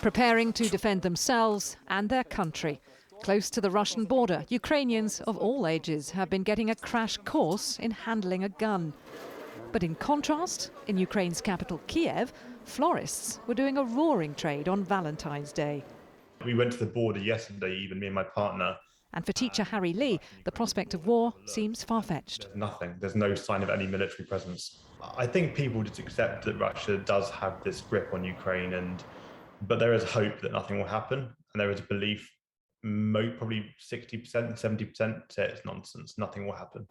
preparing to defend themselves and their country. Close to the Russian border, Ukrainians of all ages have been getting a crash course in handling a gun. But in contrast, in Ukraine's capital, Kiev, florists were doing a roaring trade on Valentine's Day. We went to the border yesterday, even me and my partner. And for teacher Harry Lee, the prospect of war seems far-fetched. Nothing. There's no sign of any military presence. I think people just accept that Russia does have this grip on Ukraine, but there is hope that nothing will happen. And there is a belief, probably 60%, 70% say it's nonsense. Nothing will happen.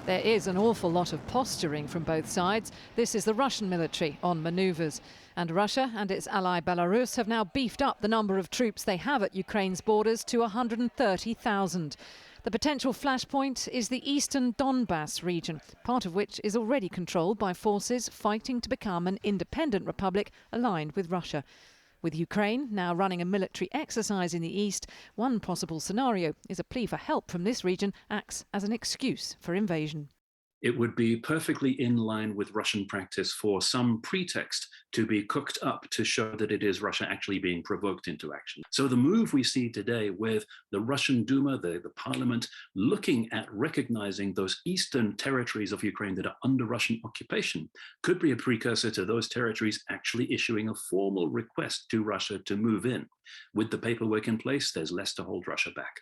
There is an awful lot of posturing from both sides. This is the Russian military on manoeuvres. And Russia and its ally Belarus have now beefed up the number of troops they have at Ukraine's borders to 130,000. The potential flashpoint is the eastern Donbass region, part of which is already controlled by forces fighting to become an independent republic aligned with Russia. With Ukraine now running a military exercise in the east, one possible scenario is a plea for help from this region acts as an excuse for invasion. It would be perfectly in line with Russian practice for some pretext to be cooked up to show that it is Russia actually being provoked into action. So the move we see today with the Russian Duma, the parliament, looking at recognizing those eastern territories of Ukraine that are under Russian occupation could be a precursor to those territories actually issuing a formal request to Russia to move in. With the paperwork in place, there's less to hold Russia back.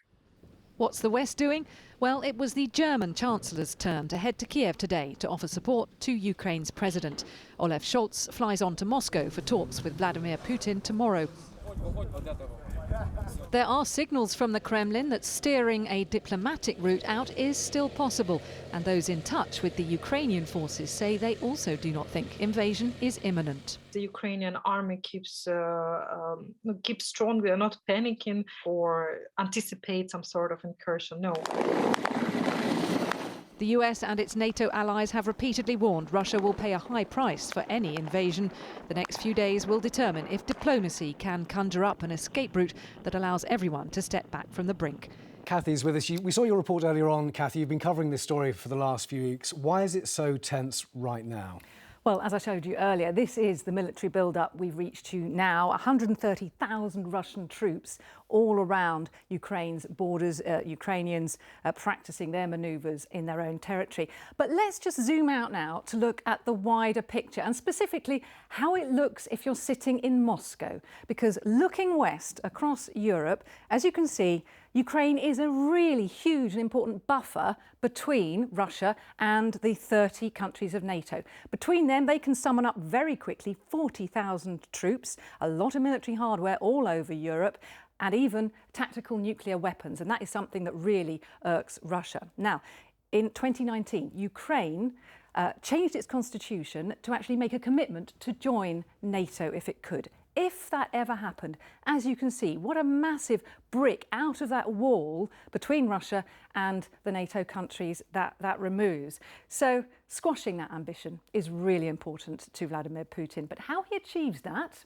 What's the West doing? Well, it was the German Chancellor's turn to head to Kiev today to offer support to Ukraine's president. Olaf Scholz flies on to Moscow for talks with Vladimir Putin tomorrow. There are signals from the Kremlin that steering a diplomatic route out is still possible, and those in touch with the Ukrainian forces say they also do not think invasion is imminent. The Ukrainian army keeps strong. They are not panicking or anticipate some sort of incursion. No. The US and its NATO allies have repeatedly warned Russia will pay a high price for any invasion. The next few days will determine if diplomacy can conjure up an escape route that allows everyone to step back from the brink. Kathy's with us. We saw your report earlier on, Kathy. You've been covering this story for the last few weeks. Why is it so tense right now? Well, as I showed you earlier, this is the military build-up we've reached to now. 130,000 Russian troops all around Ukraine's borders, Ukrainians practicing their manoeuvres in their own territory. But let's just zoom out now to look at the wider picture and specifically how it looks if you're sitting in Moscow. Because looking west across Europe, as you can see, Ukraine is a really huge and important buffer between Russia and the 30 countries of NATO. Between them, they can summon up very quickly 40,000 troops, a lot of military hardware all over Europe, and even tactical nuclear weapons. And that is something that really irks Russia. Now, in 2019, Ukraine changed its constitution to actually make a commitment to join NATO if it could. If that ever happened, as you can see, what a massive brick out of that wall between Russia and the NATO countries that removes. So squashing that ambition is really important to Vladimir Putin. But how he achieves that,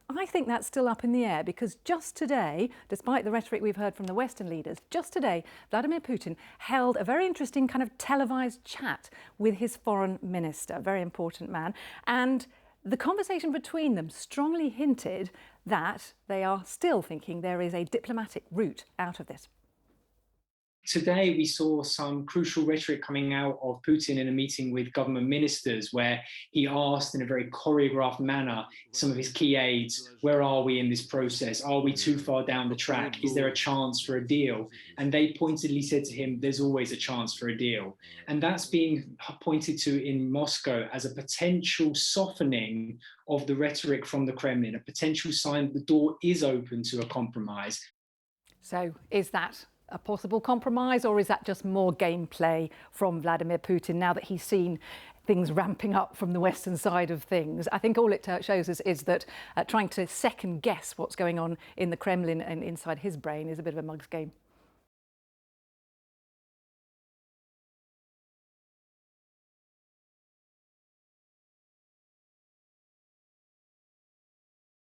I think that's still up in the air, because just today, despite the rhetoric we've heard from the Western leaders, just today, Vladimir Putin held a very interesting kind of televised chat with his foreign minister, a very important man. And the conversation between them strongly hinted that they are still thinking there is a diplomatic route out of this. Today, we saw some crucial rhetoric coming out of Putin in a meeting with government ministers, where he asked in a very choreographed manner some of his key aides, where are we in this process? Are we too far down the track? Is there a chance for a deal? And they pointedly said to him, there's always a chance for a deal. And that's being pointed to in Moscow as a potential softening of the rhetoric from the Kremlin, a potential sign that the door is open to a compromise. So is that a possible compromise, or is that just more gameplay from Vladimir Putin now that he's seen things ramping up from the Western side of things? I think all it shows us is that trying to second guess what's going on in the Kremlin and inside his brain is a bit of a mug's game.